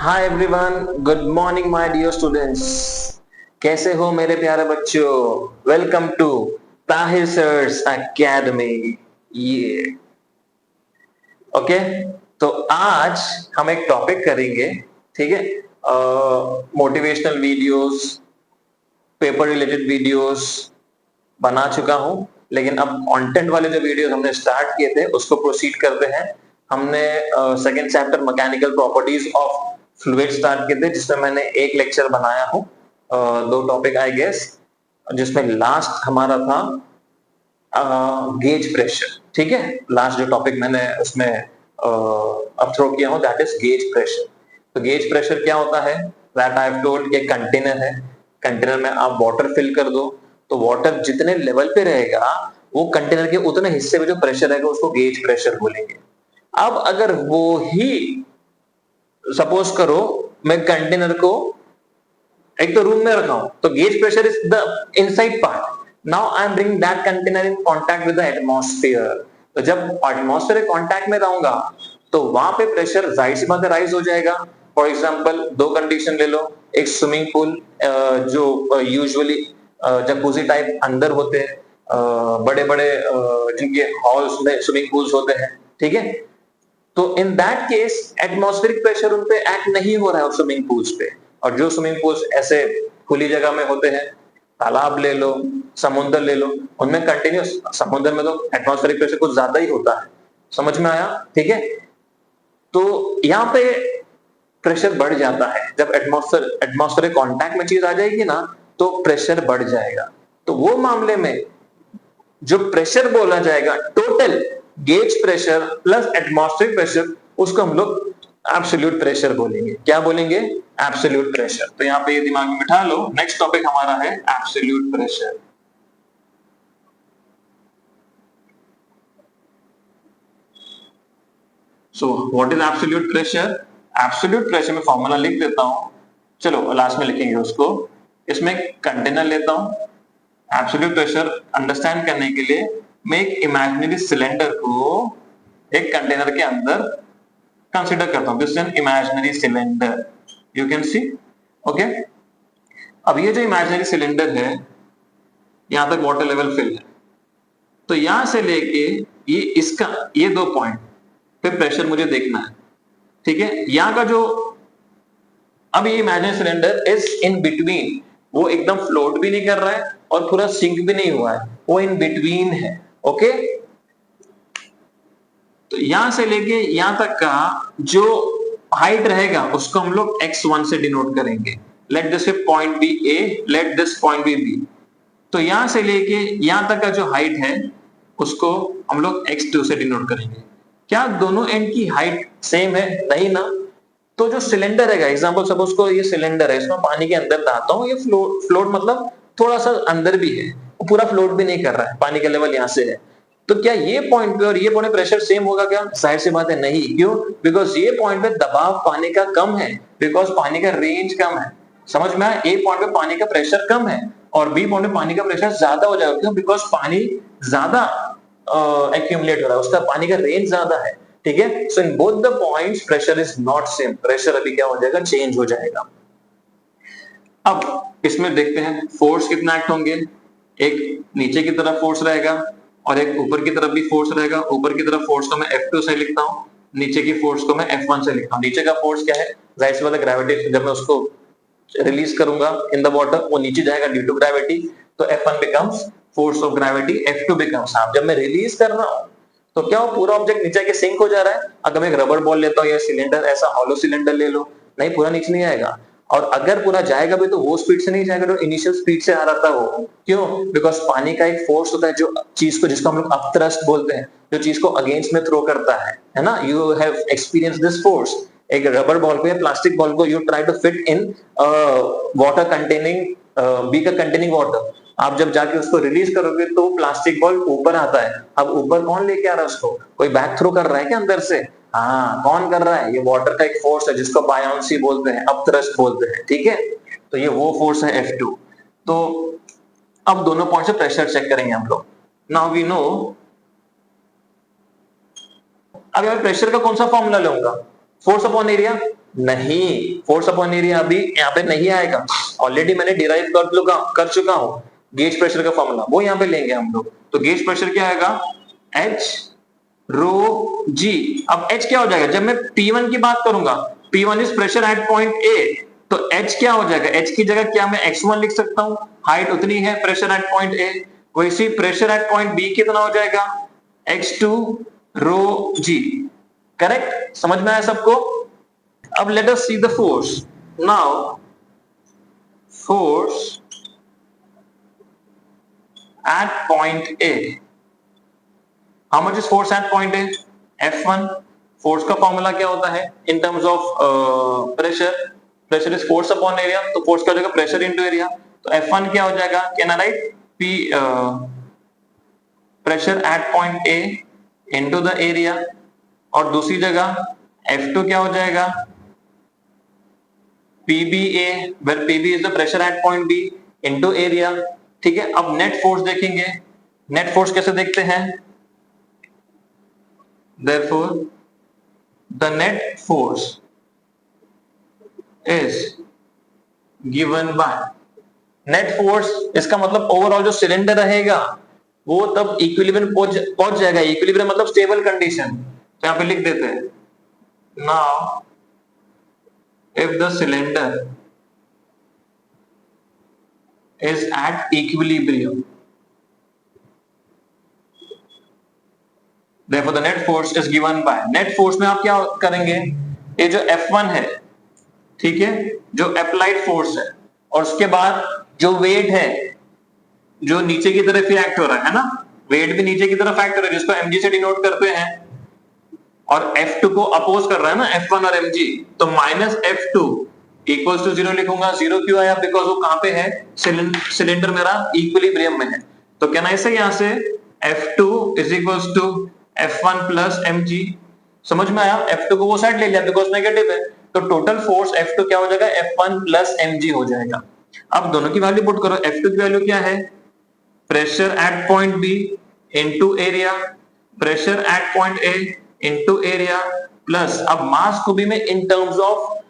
Hi everyone, good morning my dear students. कैसे हो मेरे प्यारे बच्चों? Welcome to Tahir sir's academy. ये ओके। तो आज हम एक टॉपिक करेंगे, ठीक है? Motivational videos, paper related videos बना चुका हूं, लेकिन अब कंटेंट वाले जो वीडियोस हमने स्टार्ट किए थे उसको प्रोसीड करते हैं। हमने second chapter mechanical properties of fluid start किए थे, जिसमें मैंने एक लेक्चर बनाया हूं, दो टॉपिक आई गेस, जिसमें लास्ट हमारा था गेज प्रेशर। ठीक है, लास्ट जो टॉपिक मैंने उसमें अब थ्रो किया हूं दैट इज गेज प्रेशर। तो गेज प्रेशर क्या होता है? दैट आई हैव टोल्ड कि कंटेनर है, कंटेनर में आप वाटर फिल कर दो, तो वाटर जितने लेवल पे रहेगा वो कंटेनर के उतने हिस्से में जो प्रेशर रहेगा उसको गेज प्रेशर बोलेंगे। अब अगर वो ही सपोज करो मैं कंटेनर को एक तो रूम में रखा हूं, तो gauge pressure is the inside part. Now I am bring that container in contact with the atmosphere. तो जब एटमॉस्फेयर के कांटेक्ट में रहूंगा तो वहां पे प्रेशर जाहिर सी बात है राइज हो जाएगा। फॉर एग्जांपल दो कंडीशन ले लो, एक स्विमिंग पूल जो यूजुअली जकूजी टाइप अंदर होते हैं, बड़े बड़े जिनके हॉल्स में स्विमिंग पूल्स होते हैं, ठीक है? तो in that case atmospheric pressure उन पे एक्ट नहीं हो रहा है स्विमिंग पूल्स पे। और जो स्विमिंग पूल्स ऐसे खुली जगह में होते हैं, तालाब ले लो, समुद्र ले लो, उनमें कंटिन्यूस, समुद्र में तो एटमॉस्फेरिक प्रेशर कुछ ज्यादा ही होता है। समझ में आया? ठीक है। तो यहाँ पे प्रेशर बढ़ जाता है जब एटमॉस्फेरिक कांटेक्ट में चीज आ जाएगी ना, तो प्रेशर बढ़ जाएगा। तो वो मामले में जो प्रेशर बोला जाएगा total gauge pressure plus atmospheric pressure, उसको हम लोग एब्सोल्यूट प्रेशर बोलेंगे। क्या बोलेंगे? Absolute pressure. तो यहाँ पे ये दिमाग में बिठा लो, नेक्स्ट टॉपिक हमारा है absolute pressure. So what is absolute pressure? Absolute pressure में फॉर्मूला लिख देता हूं, चलो लास्ट में लिखेंगे उसको। इसमें कंटेनर लेता हूं, एब्सोल्यूट प्रेशर अंडरस्टैंड करने के लिए मैं एक इमेजिनरी सिलेंडर को एक कंटेनर के अंदर कंसीडर करता हूं। This is an imaginary cylinder, you can see. Okay, अब ये जो इमेजिनरी सिलेंडर है, यहां तक वाटर लेवल फिल है, तो यहां से लेके ये इसका ये दो पॉइंट पे प्रेशर मुझे देखना है। ठीक है, यहां का जो अब ये imaginary cylinder is in between, वो एकदम फ्लोट भी नहीं कर रहा है और पूरा सिंक भी नहीं हुआ है, वो इन बिटवीन है। ओके, तो यहां से लेके यहां तक का जो हाइट रहेगा उसको हम लोग x1 से डिनोट करेंगे। Let this point be A, let this point be B. तो यहां से लेके यहां तक का जो हाइट है उसको हम लोग x2 से डिनोट करेंगे। क्या दोनों एंड की हाइट सेम है? नहीं ना। तो जो सिलेंडर है, एग्जांपल सपोज को ये सिलेंडर है, इसमें पानी के अंदर डालता हूं, ये फ्लोट मतलब थोड़ा सा अंदर भी है, वो पूरा फ्लोट भी नहीं कर रहा है, पानी का लेवल यहां से है। तो क्या ये पॉइंट पे और ये पॉइंट प्रेशर सेम होगा क्या? जाहिर सी बात है नहीं। क्यों? बिकॉज ये पॉइंट पे दबाव पानी का कम है, बिकॉज पानी का रेंज कम है। समझ में आया? ए पॉइंट पे पानी का प्रेशर कम है और बी पॉइंट पे पानी का प्रेशर ज्यादा हो जाएगा। क्यों? बिकॉज पानी ज्यादा एक्यूमुलेट हो रहा है, उसका पानी का रेंज ज्यादा है। ठीक है, so in both the points pressure is not same. Pressure अभी क्या हो जाएगा? चेंज हो जाएगा। अब इसमें देखते हैं फोर्स कितना एक्ट होंगे। एक नीचे की तरफ फोर्स रहेगा और एक ऊपर की तरफ भी फोर्स रहेगा। ऊपर की तरफ फोर्स को मैं F2 से लिखता हूं, नीचे की फोर्स को मैं F1 से लिखता हूं। नीचे का फोर्स क्या है? जाहिर सी बात है ग्रेविटी। जब मैं उसको रिलीज करूंगा इन द वाटर, वो नीचे जाएगा ड्यू टू ग्रेविटी, तो F1 becomes force of gravity, F2 becomes, जब मैं रिलीज कर रहा हूं तो क्या वो पूरा ऑब्जेक्ट नीचे के सिंक हो जा रहा है? अगर मैं एक रबर बॉल लेता हूं या सिलेंडर, ऐसा हॉलो सिलेंडर ले लो, नहीं पूरा नीचे नहीं आएगा। और अगर पूरा जाएगा भी तो वो स्पीड से नहीं जाएगा जो इनिशियल स्पीड से आ रहा था वो। क्यों? बिकॉज पानी का एक फोर्स होता है जो चीज को, जिसको हम लोग अपथ्रस्ट बोलते हैं, जो चीज को अगेंस्ट में थ्रो करता है ना। You have experience this force. एक रबर बॉल को या प्लास्टिक बॉल को you try to fit in water containing beaker containing water, आप जब जाके उसको रिलीज करोगे तो प्लास्टिक बॉल ऊपर आता है। अब ऊपर कौन लेके आ रहा है उसको? कोई बैक थ्रो कर रहा है क्या अंदर से? हाँ, कौन कर रहा है? ये वाटर का एक फोर्स है जिसको बायोन्सी बोलते हैं, अपथ्रस्ट बोलते हैं। ठीक है, तो ये वो फोर्स है F2। तो अब दोनों पॉइंट से प्रेशर चेक करेंगे हम लोग। नाउ वी नो, अब मैं प्रेशर का कौन सा फॉर्मूला लूंगा? Force upon area. नहीं, फोर्स अपॉन एरिया अभी यहाँ पे नहीं आएगा, ऑलरेडी मैंने डिराइव कर चुका हूँ गेज प्रेशर का फॉर्मूला, वो यहाँ पे लेंगे हम लोग। तो गेज प्रेशर क्या आएगा, एच रो जी। अब एच क्या हो जाएगा, जब मैं P1 की बात करूंगा, P1 is pressure at point ए, तो एच क्या हो जाएगा, एच की जगह क्या मैं x1 लिख सकता हूं, हाइट उतनी है प्रेशर एट पॉइंट ए, वैसे प्रेशर एट पॉइंट बी कितना हो जाएगा, x2 रो जी। करेक्ट, समझ में आया सबको। अब let us see the force now. Force at point A, how much is force at point A, F1। Force का फॉर्मूला क्या होता है in terms of pressure, pressure is force upon area, तो फोर्स का हो जाएगा प्रेशर इनटू एरिया। तो F1 क्या हो जाएगा, can I right P pressure at point A into the area, और दूसरी जगह F2 क्या हो जाएगा, PBA, where PB is the pressure at point B into area। ठीक है, अब नेट फोर्स देखेंगे, नेट फोर्स कैसे देखते हैं, therefore the net force is given by, net force इसका मतलब ओवरऑल जो सिलेंडर रहेगा वो तब इक्विलिब्रियम पहुंच जाएगा, इक्विलिब्रियम मतलब स्टेबल कंडीशन। तो यहां पे लिख देते हैं, now if the cylinder is at equilibrium, therefore the net force is given by, net force में आप क्या करेंगे, ये जो F1 है, ठीक है, जो अप्लाइड फोर्स है, और उसके बाद जो वेट है जो नीचे की तरफ ही एक्ट हो रहा है ना, वेट भी नीचे की तरफ एक्ट हो रहा है जिसको mg से डिनोट करते हैं, और F2 को अपोज कर रहा है ना F1 और mg, तो माइनस F2 इक्वल्स टू 0 लिखूंगा। 0 क्यों आया, बिकॉज वो कहां पे है, सिलेंडर मेरा इक्विलिब्रियम में है। तो क्या ना इसे यहां से F2 is equals to F1 plus mg, समझ में आया। F2 को वो साइड ले लिया बिकॉज नेगेटिव है, तो टोटल फोर्स F2 क्या हो जाएगा, F1 प्लस mg हो जाएगा। अब दोनों की वैल्यू पुट करो, F2 की वैल्यू क्या है, pressure at point B into area, pressure at point A into area, plus अब मास को भी मैं इन टर्म्स ऑफ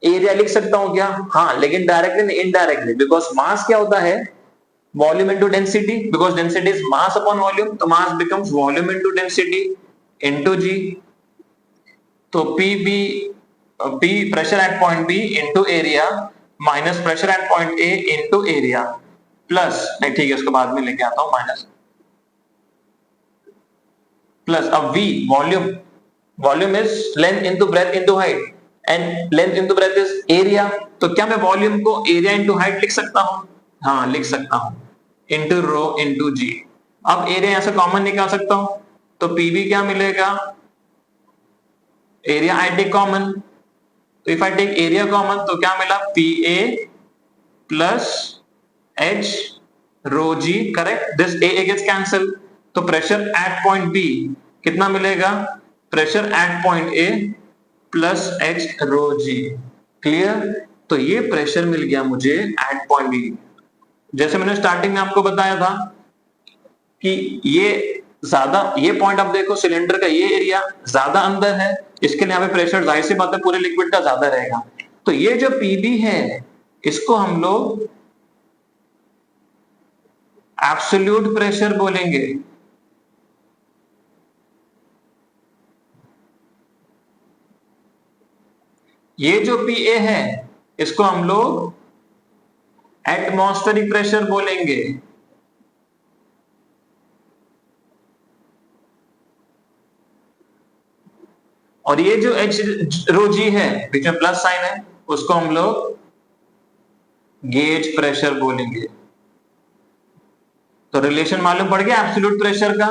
एरिया लिख सकता हूं क्या, हाँ, लेकिन डायरेक्टली नहीं, इनडायरेक्टली, बिकॉज मास क्या होता है, volume into density, because density is mass upon volume, तो mass becomes volume into density into g. तो P pressure at point B into area minus pressure at point A into area, plus, नहीं ठीक है उसको बाद में लेके आता हूं, माइनस प्लस, अब V volume, volume is length into breadth into height, and length into breadth is area, तो क्या मैं वॉल्यूम को एरिया इनटू हाइट लिख सकता हूं, हाँ लिख सकता हूं, इनटू रो इनटू जी। अब एरिया यहां से कॉमन निकाल सकता हूं, तो PB क्या मिलेगा, एरिया आई टेक कॉमन, तो if I take area common तो क्या मिला, PA plus H rho g, correct, this A gets cancel, तो प्रेशर एट पॉइंट B कितना मिलेगा, pressure at point A plus H rho g, clear. तो ये pressure मिल गया मुझे एट पॉइंट B। जैसे मैंने स्टार्टिंग में आपको बताया था कि ये ज्यादा, ये पॉइंट आप देखो सिलेंडर का ये एरिया ज्यादा अंदर है, इसके लिए यहाँ पे प्रेशर जाहिर सी बात है पूरे लिक्विड का ज्यादा रहेगा, तो ये जो PB है इसको हम लोग एब्सोल्यूट प्रेशर बोलेंगे। ये जो PA है इसको हम लोग एटमॉस्फेरिक प्रेशर बोलेंगे। और ये जो H रो जी है बीच में प्लस साइन है, उसको हम लोग गेज प्रेशर बोलेंगे। तो रिलेशन मालूम पड़ गया एब्सोल्यूट प्रेशर का,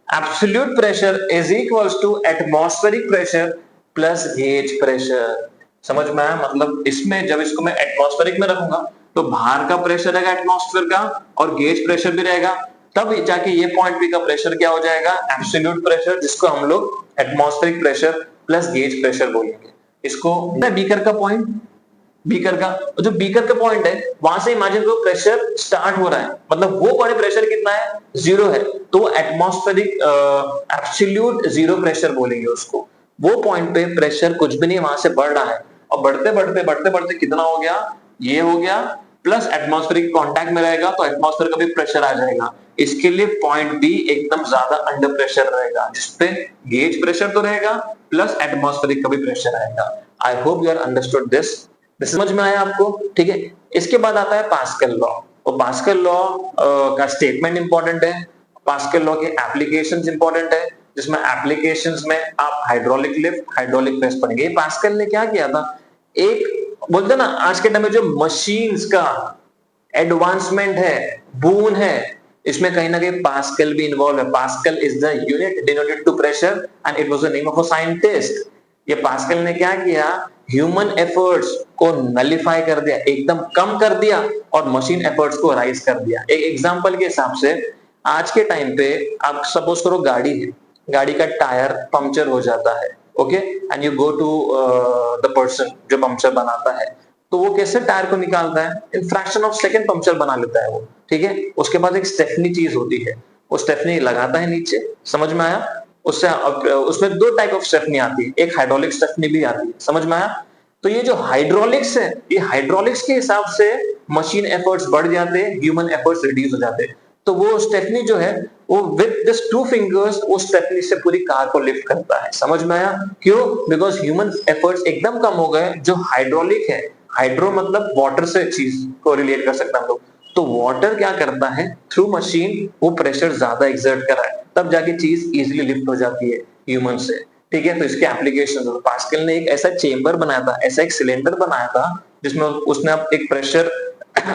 absolute pressure is equals to atmospheric pressure plus gauge pressure. समझ में आया, मतलब इसमें जब इसको मैं एटमॉस्फेरिक में रखूंगा तो बाहर का प्रेशर रहेगा एटमॉस्फेयर का और गेज प्रेशर भी रहेगा, तब जाके ये पॉइंट बी का प्रेशर क्या हो जाएगा, एब्सोल्यूट प्रेशर, जिसको हम लोग atmospheric pressure plus gauge pressure बोलेंगे। इसको बीकर का पॉइंट, बीकर का जो बीकर का पॉइंट है वहां से इमेजिन करो प्रेशर स्टार्ट हो रहा है, मतलब वो पॉइंट प्रेशर कितना है, 0 है, तो एटमॉस्फेरिक एब्सोल्यूट 0 प्रेशर बोलेंगे उसको। वो पॉइंट पे प्रेशर कुछ भी नहीं वहां से बढ़ रहा है, और बढ़ते बढ़ते कितना हो गया, ये हो गया, प्लस एटमॉस्फेरिक कांटेक्ट में रहेगा तो एटमॉस्फेयर का भी प्रेशर आ जाएगा। इसके लिए पॉइंट बी एकदम ज्यादा अंडर प्रेशर रहेगा, जिसपे गेज प्रेशर तो रहेगा प्लस एटमॉस्फेरिक का भी प्रेशर आएगा। I hope you are understood this समझ में आया आपको, ठीक है। इसके बाद आता है पास्कल लॉ, और पास्कल लॉ का स्टेटमेंट इंपॉर्टेंट है, पास्कल लॉ के एप्लीकेशंस इंपॉर्टेंट है, जिसमें एप्लीकेशंस में आप हाइड्रोलिक लिफ्ट, हाइड्रोलिक प्रेस पढ़ेंगे। पास्कल ने क्या किया था, एक बोलते ना आज के टाइम में जो मशीन्स का एडवांसमेंट है, बून है, इसमें कहीं ना कहीं पास्कल भी इन्वॉल्व है। Pascal is the unit denoted to pressure and it was the name of a scientist. ये पास्कल ने क्या किया, ह्यूमन एफर्ट्स को नलिफाई कर दिया, एकदम कम कर दिया, और मशीन एफर्ट्स को राइज कर दिया। एक एग्जांपल के हिसाब से आज के टाइम पे आप सपोज करो गाड़ी है, गाड़ी का टायर पंक्चर हो जाता है, okay, and you go to the person जो पंक्चर बनाता है, तो वो कैसे टायर को निकालता है, in fraction of second puncture बना लेता है वो, ठीक है। उसके बाद एक स्टेफनी चीज होती है, वो स्टेफनी लगाता है नीचे, समझ में आया। उससे उसमें दो टाइप ऑफ स्टेफनी आती है, एक हाइड्रोलिक स्टेफनी भी आती है, समझ में आया। तो ये जो हाइड्रोलिक्स है, ये हाइड्रोलिक्स के हिसाब से मशीन एफर्ट्स बढ़ जाते हैं, ह्यूमन एफर्ट्स रिड्यूस हो जाते हैं। तो वो स्टेफनी जो है, वो विद दिस टू फिंगर्स वो स्टेफनी से पूरी कार को लिफ्ट करता है, समझ में आया। क्यों, बिकॉज ह्यूमन एफर्ट्स एकदम कम हो गए। जो हाइड्रोलिक है, हाइड्रो मतलब वाटर से चीज को रिलेट कर सकते हैं हम लोग, तो वाटर क्या करता है, थ्रू मशीन वो प्रेशर ज्यादा एक्सर्ट कर रहा है, तब जाके चीज इजीली लिफ्ट हो जाती है ह्यूमन से, ठीक है। तो इसके एप्लीकेशन, पास्कल ने एक ऐसा चेंबर बनाया था, ऐसा एक सिलेंडर बनाया था, जिसमें उसने अब एक प्रेशर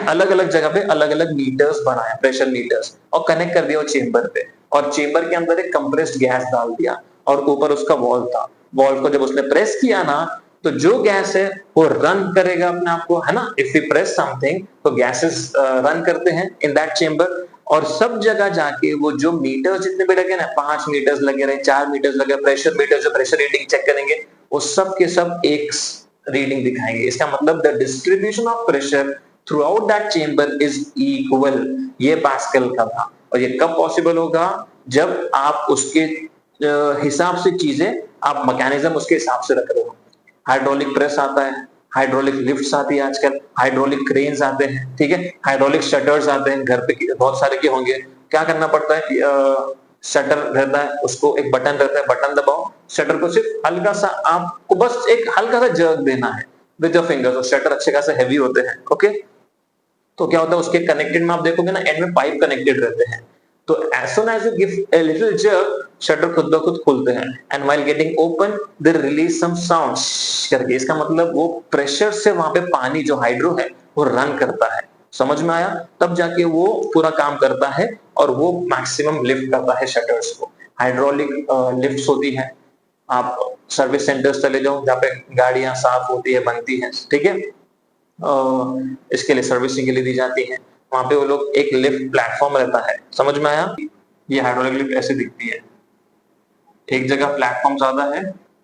अलग अलग जगह पे अलग अलग मीटर्स बनाए, प्रेशर मीटर्स, और कनेक्ट कर दिया वो चेंबर पे, और चेंबर के अंदर एक कंप्रेस्ड गैस डाल दिया, और ऊपर उसका वॉल्व था। वॉल्व को जब उसने प्रेस किया ना, तो जो गैस है वो रन करेगा अपने आप को, है ना। इफ यू प्रेस समथिंग तो गैसेस रन करते हैं इन दैट चेंबर, और सब जगह जाके वो जो मीटर जितने भी लगे ना, 5 मीटर्स लगे रहे, 4 मीटर्स लगे, प्रेशर मीटर जो प्रेशर रीडिंग चेक करेंगे, वो सब के सब एक रीडिंग दिखाएंगे। इसका मतलब the distribution of pressure through out that chamber is equal. ये पास्कल का था, और ये कब पॉसिबल होगा, जब आप उसके हिसाब से चीजें, आप मैकेनिज्म उसके हिसाब से रख रहे हो। हाइड्रोलिक प्रेस आता है, हाइड्रोलिक लिफ्ट्स आती है आजकल, हाइड्रोलिक क्रेन्स आते हैं, ठीक है, हाइड्रोलिक शटर्स आते हैं, घर पे बहुत सारे के होंगे। क्या करना पड़ता है, शटर रहता है, उसको एक बटन रहता है, बटन दबाओ, शटर को सिर्फ हल्का सा, आपको बस एक हल्का सा जर्क देना है विद योर फिंगर्स, और शटर अच्छे खासे हैवी होते हैं, ओके। तो क्या होता है, उसके कनेक्टेड में आप देखोगे ना, एंड में पाइप कनेक्टेड रहते हैं, तो as soon as you give a little jerk, shutter खुद ब खुद खुलते हैं, and while getting open they release some sound करके। इसका मतलब वो प्रेशर से वहां पे पानी जो हाइड्रो है वो रन करता है, समझ में आया। तब जाके वो पूरा काम करता है, और वो मैक्सिमम लिफ्ट करता है शटर्स को। हाइड्रोलिक लिफ्ट्स होती है, आप सर्विस सेंटर्स चले जाओ जहाँ पे गाड़ियां साफ होती है, बनती है, ठीक है, इसके लिए सर्विसिंग के लिए दी जाती है। वहां पे वो लोग, एक लिफ्ट प्लेटफॉर्म रहता है, समझ में आया। ये हाइड्रोलिक लिफ्ट ऐसे दिखती है, एक जगह प्लेटफॉर्म ज्यादा है,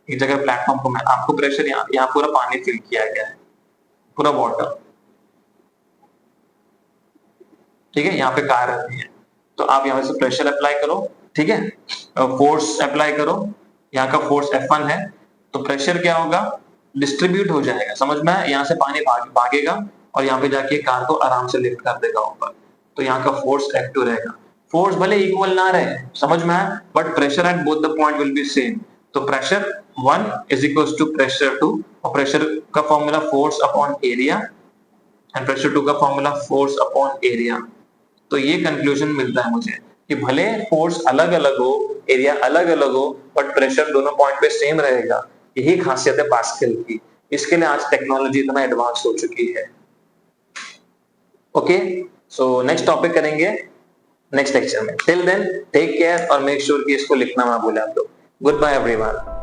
एक जगह प्लेटफॉर्म कम है, आपको प्रेशर यहाँ पूरा पानी फिल किया गया है, पूरा वाटर, ठीक है। यहाँ पे कार रहती है, तो आप यहाँ से प्रेशर अप्लाई करो, ठीक है, फोर्स अप्लाई करो, यहाँ का फोर्स F1 है, तो प्रेशर क्या होगा, डिस्ट्रीब्यूट हो जाएगा, समझ में आया। यहाँ से पानी भागेगा, और यहाँ पे जाके कार को आराम से लिफ्ट कर देगा ऊपर, तो यहाँ का फोर्स F2 रहेगा। फोर्स भले इक्वल ना रहे, समझ में आया, but pressure at both the point will be same. तो pressure 1 is equal to pressure 2, और प्रेशर का formula force upon area, and pressure 2 का फॉर्मूला फोर्स अपॉन एरिया। तो ये कंक्लूजन मिलता है मुझे कि भले फोर्स अलग अलग हो, एरिया अलग अलग हो, बट प्रेशर दोनों पॉइंट पे सेम रहेगा। यही खासियत है पास्कल की, इसके लिए आज टेक्नोलॉजी इतना एडवांस हो चुकी है। ओके, सो नेक्स्ट टॉपिक करेंगे नेक्स्ट लेक्चर में। टिल देन टेक केयर, और मेक श्योर कि इसको लिखना ना भूलें आप लोग। Good bye everyone.